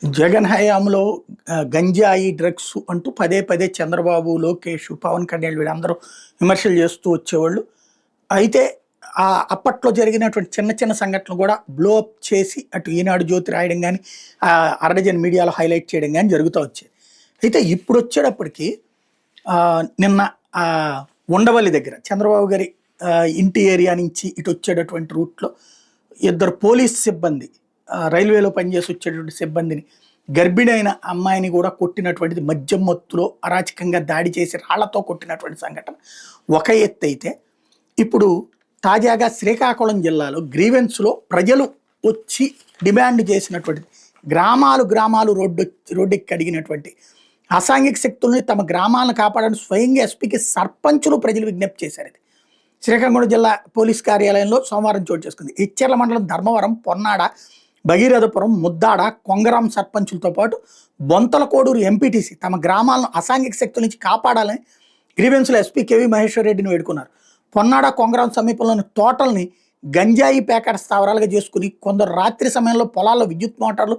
జగన్ హయాంలో గంజాయి, డ్రగ్స్ అంటూ పదే పదే చంద్రబాబు, లోకేష్, పవన్ కళ్యాణ్ వీళ్ళందరూ విమర్శలు చేస్తూ వచ్చేవాళ్ళు. అయితే అప్పట్లో జరిగినటువంటి చిన్న చిన్న సంఘటనలు కూడా బ్లో అప్ చేసి అటు ఈనాడు జ్యోతి రాయడం గానీ, అరడజన్ మీడియాలో హైలైట్ చేయడం గానీ జరుగుతా వచ్చేది. అయితే ఇప్పుడొచ్చేటప్పటికి నిన్న ఉండవల్లి దగ్గర చంద్రబాబు గారి ఇంటి ఏరియా నుంచి ఇటు వచ్చేటటువంటి రూట్‌లో ఇద్దరు పోలీస్ సిబ్బంది, రైల్వేలో పనిచేసి వచ్చేటువంటి సిబ్బందిని, గర్భిణి అయిన అమ్మాయిని కూడా కొట్టినటువంటిది, మద్యం మత్తులో అరాచకంగా దాడి చేసి రాళ్లతో కొట్టినటువంటి సంఘటన ఒక ఎత్తైతే, ఇప్పుడు తాజాగా శ్రీకాకుళం జిల్లాలో గ్రీవెన్స్‌లో ప్రజలు వచ్చి డిమాండ్ చేసినటువంటిది, గ్రామాలు గ్రామాలు రోడ్డెక్కి అడిగినటువంటి అసాంఘిక శక్తుల్ని తమ గ్రామాలను కాపాడడానికి స్వయంగా ఎస్పీకి సర్పంచులు ప్రజలు విజ్ఞప్తి చేశారు. ఇది శ్రీకాకుళం జిల్లా పోలీస్ కార్యాలయంలో సోమవారం చోటు చేసుకుంది. ఇచ్చెర్ల మండలం ధర్మవరం, పొన్నాడ, భగీరథపురం, ముద్దాడ, కొంగరాం సర్పంచులతో పాటు బొంతలకోడూరు ఎంపీటీసీ తమ గ్రామాలను అసాంఘిక శక్తుల నుంచి కాపాడాలని గ్రీవెన్స్లో ఎస్పీ కేవీ మహేశ్వర్ రెడ్డిని వేడుకున్నారు. పొన్నాడ, కొంగరాం సమీపంలోని తోటల్ని గంజాయి ప్యాకెట్ స్థావరాలుగా చేసుకుని కొందరు రాత్రి సమయంలో పొలాల్లో విద్యుత్ మోటార్లు,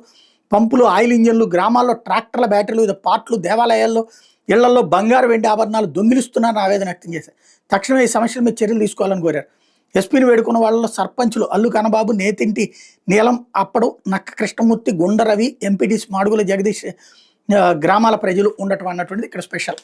పంపులు, ఆయిల్ ఇంజన్లు, గ్రామాల్లో ట్రాక్టర్ల బ్యాటరీలు, వివిధ పార్ట్లు, దేవాలయాల్లో, ఇళ్లలో బంగారు, వెండి ఆభరణాలు దొంగిలిస్తున్నారని ఆవేదన వ్యక్తం చేశారు. తక్షణమే ఈ సమస్యల మీద చర్యలు తీసుకోవాలని కోరారు. ఎస్పీని వేడుకున్న వాళ్ళలో సర్పంచులు అల్లు కనబాబు, నేతింటి నీలం, అప్పడు, నక్క కృష్ణమూర్తి, గుండరవి, ఎంపీటీసీ మాడుగుల జగదీష్ గ్రామాల ప్రజలు ఉండటం అన్నటువంటిది ఇక్కడ స్పెషల్.